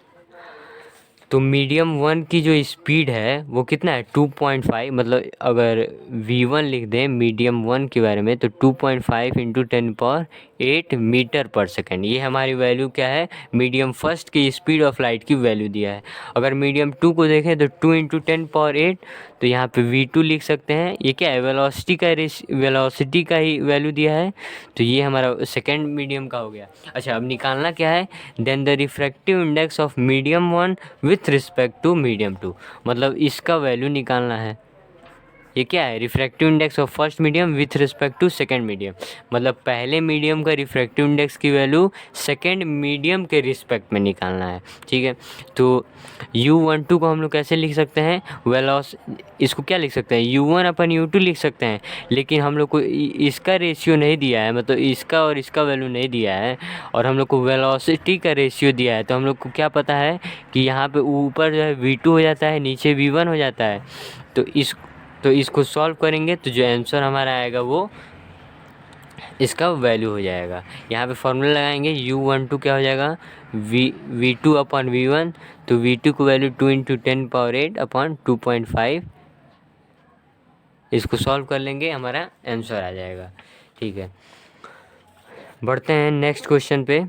तो मीडियम 1 की जो स्पीड है वो कितना है, 2.5, मतलब अगर V1 लिख दें मीडियम 1 के बारे में, तो 2.5 × 10⁸ मीटर पर सेकेंड, ये हमारी वैल्यू क्या है, मीडियम फर्स्ट की स्पीड ऑफ लाइट की वैल्यू दिया है। अगर मीडियम 2 को देखें तो 2 × 10⁸, तो यहाँ पे V2 लिख सकते हैं। ये क्या है, वेलोसिटी का ही वैल्यू दिया है, तो ये हमारा सेकेंड मीडियम का हो गया। अच्छा, अब निकालना क्या है, then the refractive index of medium 1 with respect to medium 2, मतलब इसका वैल्यू निकालना है। ये क्या है, refractive index of first medium with respect to second medium, मतलब पहले मीडियम का रिफ्रैक्टिव इंडेक्स की वैल्यू सेकंड मीडियम के रिस्पेक्ट में निकालना है, ठीक है। तो U12 को हम लोग कैसे लिख सकते हैं, इसको क्या लिख सकते हैं, U1/U2 लिख सकते हैं, लेकिन हम लोग को इसका रेशियो नहीं दिया है, मतलब इसका और इसका वैल्यू नहीं दिया है, और हम लोग को वेलोसिटी का रेशियो दिया है। तो हम लोग को क्या पता है कि यहाँ पे ऊपर जो है V2 हो जाता है, नीचे V1 हो जाता है। तो इसको सॉल्व करेंगे तो जो आंसर हमारा आएगा वो इसका वैल्यू हो जाएगा। यहाँ पे फॉर्मूला लगाएंगे, U12 क्या हो जाएगा, V2/V1, तो V2 को वैल्यू 2 × 10⁸/2.5, इसको सॉल्व कर लेंगे, हमारा आंसर आ जाएगा, ठीक है। बढ़ते हैं नेक्स्ट क्वेश्चन पे।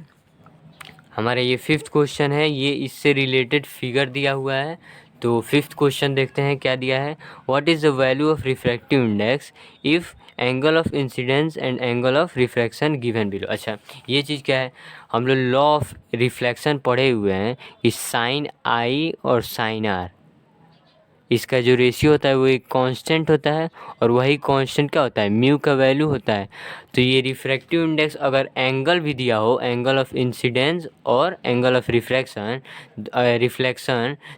हमारा ये फिफ्थ क्वेश्चन है, ये इससे रिलेटेड फिगर दिया हुआ है। तो फिफ्थ क्वेश्चन देखते हैं क्या दिया है, what is the value of refractive index if angle of incidence and angle of refraction given below. अच्छा, ये चीज़ क्या है, हम लोग लॉ ऑफ रिफ्लेक्शन पढ़े हुए हैं कि साइन I और साइन R, इसका जो रेशियो होता है वो एक कांस्टेंट होता है, और वही कांस्टेंट क्या होता है, म्यू का वैल्यू होता है। तो ये रिफ्रैक्टिव इंडेक्स अगर एंगल भी दिया हो, एंगल ऑफ इंसिडेंस और एंगल ऑफ रिफ्लेक्शन,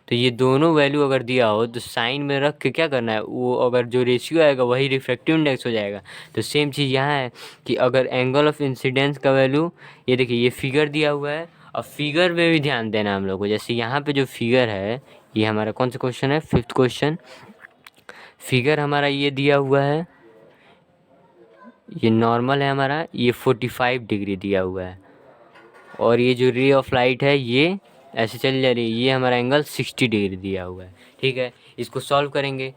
तो ये दोनों वैल्यू अगर दिया हो तो साइन में रख के क्या करना है, वो अगर जो रेशियो आएगा वही रिफ्रैक्टिव इंडेक्स हो जाएगा। तो सेम चीज़ यहाँ है कि अगर एंगल ऑफ इंसिडेंस का वैल्यू, ये देखिए ये फिगर दिया हुआ है, अब फिगर में भी ध्यान देना हम लोग को। जैसे यहाँ पे जो फिगर है, ये हमारा कौन सा क्वेश्चन है, 5th क्वेश्चन। फिगर हमारा ये दिया हुआ है, ये नॉर्मल है हमारा, ये 45 डिग्री दिया हुआ है, और ये जो रे ऑफ लाइट है ये ऐसे चल जा रही है, ये हमारा एंगल 60 डिग्री दिया हुआ है। ठीक है, इसको सॉल्व करेंगे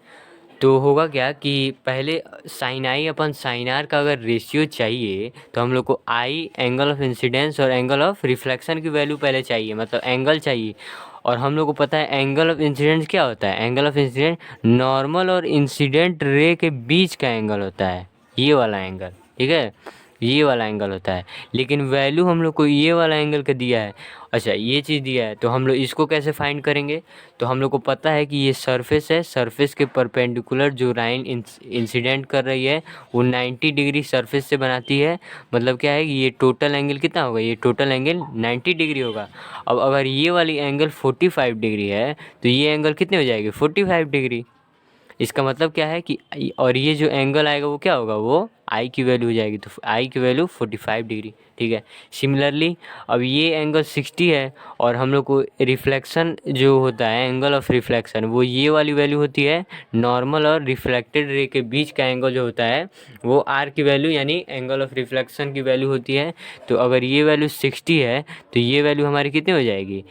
तो होगा क्या कि पहले साइन आई अपन साइन आर का अगर रेशियो चाहिए तो हम लोग को आई एंगल ऑफ इंसिडेंस और एंगल ऑफ रिफ्लेक्शन की वैल्यू पहले चाहिए, मतलब एंगल चाहिए। और हम लोग को पता है एंगल ऑफ इंसिडेंस क्या होता है, एंगल ऑफ इंसिडेंट नॉर्मल और इंसिडेंट रे के बीच का एंगल होता है, ये वाला एंगल। ठीक है, ये वाला एंगल होता है, लेकिन वैल्यू हम लोग को ये वाला एंगल का दिया है। अच्छा, ये चीज़ दिया है तो हम लोग इसको कैसे फाइंड करेंगे, तो हम लोग को पता है कि ये सरफेस है, सरफेस के परपेंडिकुलर जो लाइन इंसिडेंट कर रही है वो 90 डिग्री सरफेस से बनाती है। मतलब क्या है कि ये टोटल एंगल कितना होगा, ये टोटल एंगल 90 डिग्री होगा। अब अगर ये वाली एंगल 45 डिग्री है तो ये एंगल कितने हो जाएगी, 45 डिग्री। इसका मतलब क्या है कि और ये जो एंगल आएगा वो क्या होगा, वो आई की वैल्यू हो जाएगी, तो आई की वैल्यू 45 डिग्री। ठीक है, सिमिलरली अब ये एंगल 60 है, और हम लोग को रिफ्लेक्शन जो होता है, एंगल ऑफ रिफ्लेक्शन, वो ये वाली वैल्यू होती है नॉर्मल और रिफ्लेक्टेड रे के बीच का एंगल जो होता है वो आर की वैल्यू यानी एंगल ऑफ रिफ्लेक्शन की वैल्यू होती है। तो अगर ये वैल्यू 60 है तो ये वैल्यू हमारी कितनी हो जाएगी,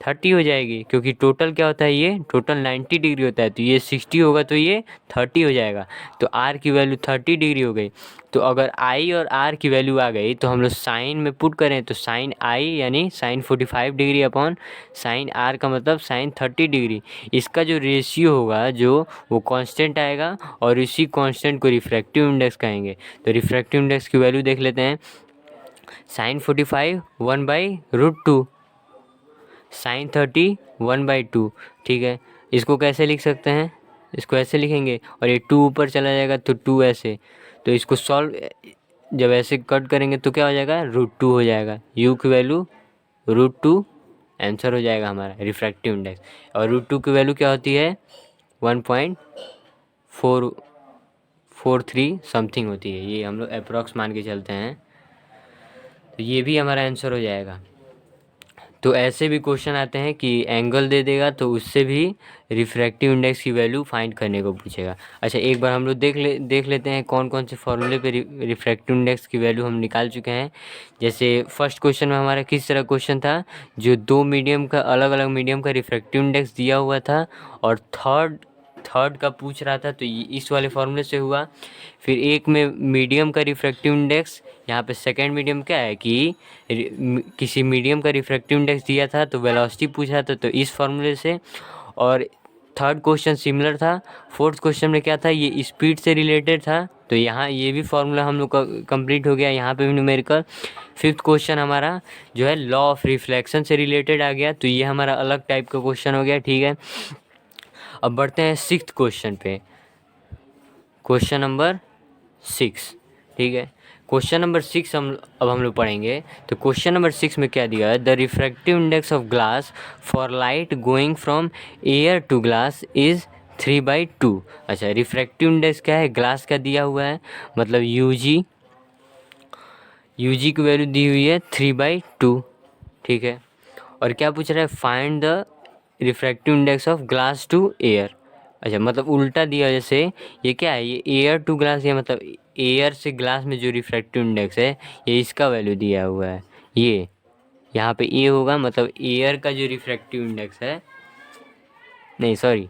30 हो जाएगी, क्योंकि टोटल क्या होता है, ये टोटल 90 डिग्री होता है, तो ये 60 होगा तो ये 30 हो जाएगा। तो आर की वैल्यू 30 डिग्री हो गई। तो अगर आई और आर की वैल्यू आ गई तो हम लोग साइन में पुट करें तो साइन आई यानी sine 45 degree upon sine r का मतलब साइन 30 डिग्री। इसका जो रेशियो होगा जो वो कांस्टेंट आएगा, और इसी कांस्टेंट को रिफ्रैक्टिव इंडेक्स कहेंगे। तो रिफ्रैक्टिव इंडेक्स की वैल्यू देख लेते हैं, साइन 45 1/√2, साइन 30 1/2। ठीक है, इसको कैसे लिख सकते हैं, इसको ऐसे लिखेंगे और ये 2 ऊपर चला जाएगा तो 2 ऐसे। तो इसको सॉल्व जब ऐसे कट करेंगे तो क्या हो जाएगा, √2 हो जाएगा, यू की वैल्यू √2 आंसर हो जाएगा हमारा रिफ्रैक्टिव इंडेक्स। और √2 की वैल्यू क्या होती है, 1.443 समथिंग होती है, ये हम लोग अप्रॉक्स मान के चलते हैं। तो ये भी हमारा आंसर हो जाएगा। तो ऐसे भी क्वेश्चन आते हैं कि एंगल दे देगा तो उससे भी रिफ्रैक्टिव इंडेक्स की वैल्यू फाइंड करने को पूछेगा। अच्छा, एक बार हम लोग देख लेते हैं कौन कौन से फॉर्मूले पे रिफ्रैक्टिव इंडेक्स की वैल्यू हम निकाल चुके हैं। जैसे फर्स्ट क्वेश्चन में हमारा किस तरह क्वेश्चन था, जो दो मीडियम का अलग अलग मीडियम का रिफ्रैक्टिव इंडेक्स दिया हुआ था, और थर्ड का पूछ रहा था, तो इस वाले फॉर्मूले से हुआ। फिर एक में मीडियम का रिफ्रैक्टिव इंडेक्स, यहाँ पे सेकंड मीडियम क्या है कि किसी मीडियम का रिफ्रैक्टिव इंडेक्स दिया था तो वेलोसिटी पूछा था, तो इस फॉर्मूले से। और थर्ड क्वेश्चन सिमिलर था। फोर्थ क्वेश्चन में क्या था, ये स्पीड से रिलेटेड था, तो यहाँ ये भी फॉर्मूला हम लोग का कंप्लीट हो गया, यहाँ पे भी न्यूमेरिकल। फिफ्थ क्वेश्चन हमारा जो है लॉ ऑफ रिफ्लेक्शन से रिलेटेड आ गया, तो ये हमारा अलग टाइप का क्वेश्चन हो गया। ठीक है, अब बढ़ते हैं सिक्स्थ क्वेश्चन पे, क्वेश्चन नंबर 6। ठीक है, क्वेश्चन नंबर 6 हम लोग पढ़ेंगे। तो क्वेश्चन नंबर 6 में क्या दिया है, the refractive index of glass for light going from air to glass is 3/2। अच्छा, रिफ्रैक्टिव इंडेक्स क्या है, ग्लास का दिया हुआ है, मतलब यूजी की वैल्यू दी हुई है 3/2। ठीक है, और क्या पूछ रहा है, find the refractive index of glass to air. अच्छा, मतलब उल्टा दिया, जैसे ये क्या है, ये एयर टू ग्लास, ये मतलब एयर से ग्लास में जो रिफ्रैक्टिव इंडेक्स है ये इसका वैल्यू दिया हुआ है। ये यहाँ पे ए होगा, मतलब एयर का जो रिफ्रैक्टिव इंडेक्स है, नहीं सॉरी,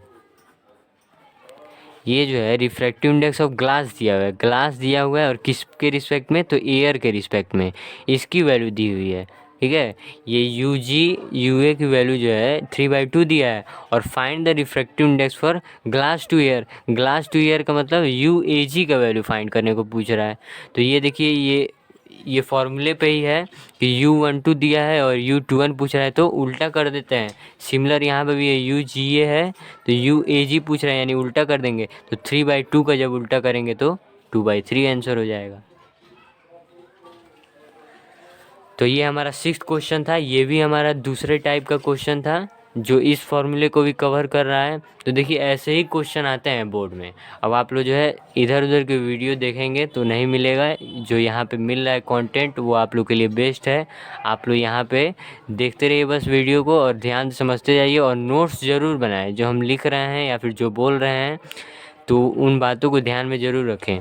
ये जो है रिफ्रैक्टिव इंडेक्स ऑफ ग्लास दिया हुआ है, ग्लास दिया हुआ है, और किसके रिस्पेक्ट में, तो एयर के रिस्पेक्ट में इसकी वैल्यू दी हुई है। ठीक है, ये यूए की वैल्यू जो है 3/2 दिया है, और find the refractive index for glass to air. Glass to air का मतलब यूएजी का वैल्यू फाइंड करने को पूछ रहा है। तो ये देखिए, ये फॉर्मूले पे ही है कि U12 दिया है और U21 पूछ रहा है तो उल्टा कर देते हैं। सिमिलर यहाँ पे भी है, UGA है तो UAG पूछ रहा है यानी उल्टा कर देंगे, तो 3/2 का जब उल्टा करेंगे तो 2/3 आंसर हो जाएगा। तो ये हमारा 6th क्वेश्चन था। ये भी हमारा दूसरे टाइप का क्वेश्चन था जो इस फॉर्मूले को भी कवर कर रहा है। तो देखिए ऐसे ही क्वेश्चन आते हैं बोर्ड में। अब आप लोग जो है इधर उधर के वीडियो देखेंगे तो नहीं मिलेगा, जो यहाँ पे मिल रहा है कंटेंट वो आप लोग के लिए बेस्ट है। आप लोग यहाँ पे देखते रहिए बस वीडियो को और ध्यान से समझते जाइए और नोट्स ज़रूर बनाएं। जो हम लिख रहे हैं या फिर जो बोल रहे हैं तो उन बातों को ध्यान में ज़रूर रखें।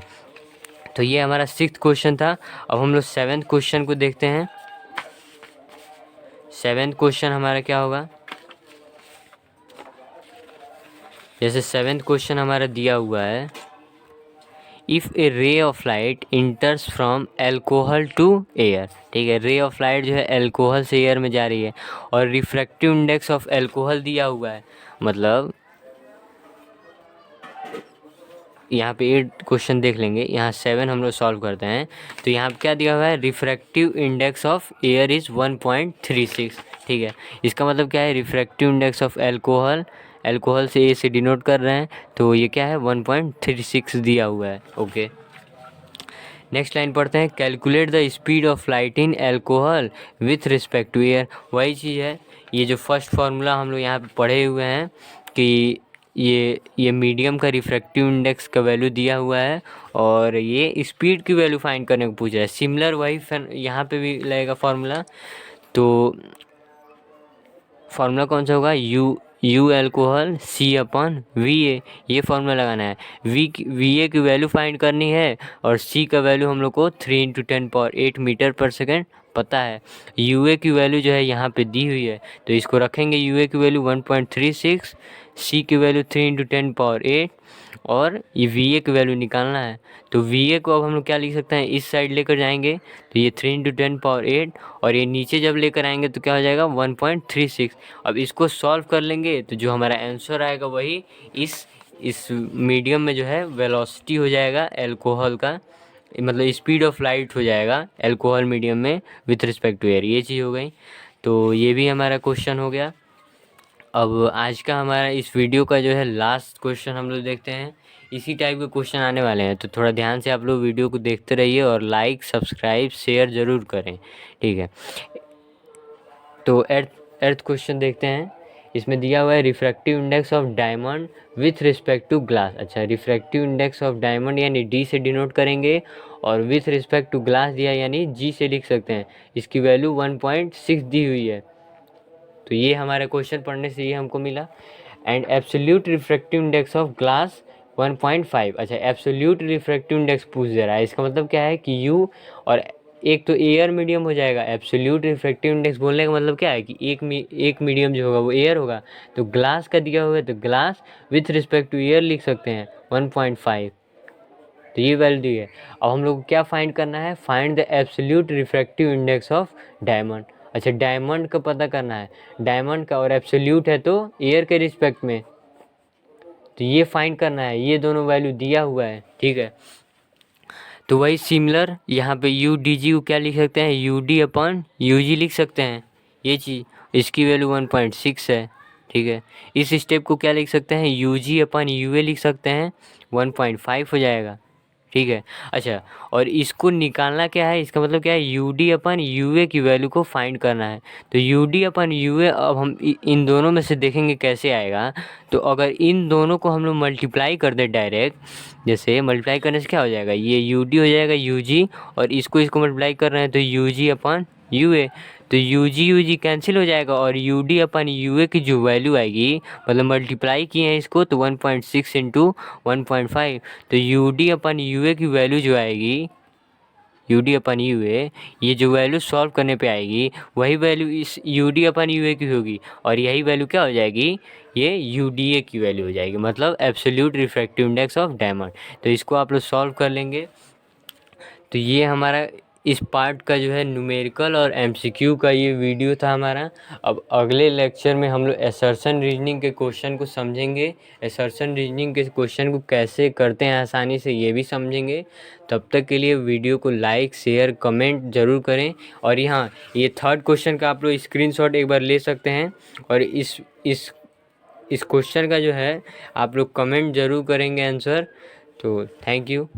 तो ये हमारा 6th क्वेश्चन था। अब हम लोग 7th क्वेश्चन को देखते हैं। 7th क्वेश्चन हमारा क्या होगा, जैसे 7th क्वेश्चन हमारा दिया हुआ है, if a ray of light enters from alcohol to air. ठीक है, रे ऑफ लाइट जो है एल्कोहल से एयर में जा रही है और रिफ्रैक्टिव इंडेक्स ऑफ एल्कोहल दिया हुआ है। मतलब यहाँ पे 8 क्वेश्चन देख लेंगे, यहाँ 7 हम लोग सॉल्व करते हैं। तो यहाँ पे क्या दिया हुआ है, refractive index of air is 1.36। ठीक है, इसका मतलब क्या है, refractive index of alcohol, alcohol से ए से डिनोट कर रहे हैं तो ये क्या है 1.36 दिया हुआ है। ओके, नेक्स्ट लाइन पढ़ते हैं, calculate the speed of light in alcohol with respect to air. वही चीज़ है, ये जो फर्स्ट फार्मूला हम लोग यहाँ पे पढ़े हुए हैं कि ये मीडियम का रिफ्रैक्टिव इंडेक्स का वैल्यू दिया हुआ है और ये स्पीड की वैल्यू फाइंड करने को पूछ रहा है। सिमिलर वही यहाँ पे भी लगेगा फार्मूला। तो फार्मूला कौन सा होगा, यू एल्कोहल C/VA, ये फार्मूला लगाना है। VA की वैल्यू फाइंड करनी है और C का वैल्यू हम लोग को 3 × 10⁸ मीटर पर सेकेंड पता है। UA की वैल्यू जो है यहाँ पे दी हुई है तो इसको रखेंगे, UA की वैल्यू 1.36, C की वैल्यू 3 × 10⁸ और ये VA की वैल्यू निकालना है। तो VA को अब हम लोग क्या लिख सकते हैं, इस साइड लेकर जाएंगे तो ये 3 × 10⁸ और ये नीचे जब लेकर आएंगे तो क्या हो जाएगा 1.36। अब इसको सॉल्व कर लेंगे तो जो हमारा आंसर आएगा वही इस मीडियम में जो है वेलोसिटी हो जाएगा एल्कोहल का, मतलब स्पीड ऑफ लाइट हो जाएगा एल्कोहल मीडियम में विथ रिस्पेक्ट टू एयर। ये चीज़ हो गई। तो ये भी हमारा क्वेश्चन हो गया। अब आज का हमारा इस वीडियो का जो है लास्ट क्वेश्चन हम लोग देखते हैं। इसी टाइप के क्वेश्चन आने वाले हैं तो थोड़ा ध्यान से आप लोग वीडियो को देखते रहिए और लाइक सब्सक्राइब शेयर ज़रूर करें। ठीक है, तो एर्थ क्वेश्चन देखते हैं। इसमें दिया हुआ है refractive index of diamond with respect to glass. अच्छा, रिफ्रैक्टिव इंडेक्स ऑफ डायमंड यानी D से डिनोट करेंगे और विथ रिस्पेक्ट टू ग्लास दिया यानी G से लिख सकते हैं। इसकी वैल्यू 1.6 दी हुई है। तो ये हमारे क्वेश्चन पढ़ने से ये हमको मिला। And absolute refractive index of glass 1.5। अच्छा, एब्सोल्यूट रिफ्रैक्टिव इंडेक्स पूछ दे रहा है, इसका मतलब क्या है कि U और एक तो एयर मीडियम हो जाएगा। एब्सोल्यूट रिफ्रैक्टिव इंडेक्स बोलने का मतलब क्या है कि एक मीडियम जो होगा वो एयर होगा। तो ग्लास का दिया हुआ है तो glass with respect to air लिख सकते हैं 1.5। तो ये वैल्यू दी है। अब हम लोग को क्या फाइंड करना है, find the absolute refractive index of diamond. अच्छा, डायमंड का पता करना है, डायमंड का, और एब्सोल्यूट है तो एयर के रिस्पेक्ट में, तो ये फाइंड करना है। ये दोनों वैल्यू दिया हुआ है। ठीक है, तो वही सिमिलर यहाँ पे UDG को क्या लिख सकते हैं, UD/UG लिख सकते हैं। ये चीज़, इसकी वैल्यू 1.6 है। ठीक है, इस स्टेप को क्या लिख सकते हैं, UG/UA लिख सकते हैं, 1.5 हो जाएगा। ठीक है, अच्छा, और इसको निकालना क्या है, इसका मतलब क्या है, UD/UA की वैल्यू को फाइंड करना है। तो UD/UA अब हम इन दोनों में से देखेंगे कैसे आएगा। तो अगर इन दोनों को हम लोग मल्टीप्लाई कर दें डायरेक्ट, जैसे मल्टीप्लाई करने से क्या हो जाएगा, ये UD हो जाएगा UG और इसको मल्टीप्लाई कर रहे हैं तो UG/UA। तो UG कैंसिल हो जाएगा और UD/UA की जो वैल्यू आएगी, मतलब मल्टीप्लाई किए हैं इसको तो 1.6 × 1.5, तो UD/UA की वैल्यू जो आएगी, UD/UA ये जो वैल्यू सॉल्व करने पे आएगी वही वैल्यू इस UD/UA की होगी और यही वैल्यू क्या हो जाएगी, ये UDA की वैल्यू हो जाएगी, मतलब absolute refractive index of diamond. तो इसको आप लोग सॉल्व कर लेंगे। तो ये हमारा इस पार्ट का जो है न्यूमेरिकल और एमसीक्यू का ये वीडियो था हमारा। अब अगले लेक्चर में हम लोग असर्शन रीजनिंग के क्वेश्चन को समझेंगे, असर्शन रीजनिंग के क्वेश्चन को कैसे करते हैं आसानी से ये भी समझेंगे। तब तक के लिए वीडियो को लाइक शेयर कमेंट ज़रूर करें। और यहाँ ये थर्ड क्वेश्चन का आप लोग स्क्रीनशॉट एक बार ले सकते हैं, और इस क्वेश्चन का जो है आप लोग कमेंट ज़रूर करेंगे आंसर। तो थैंक यू।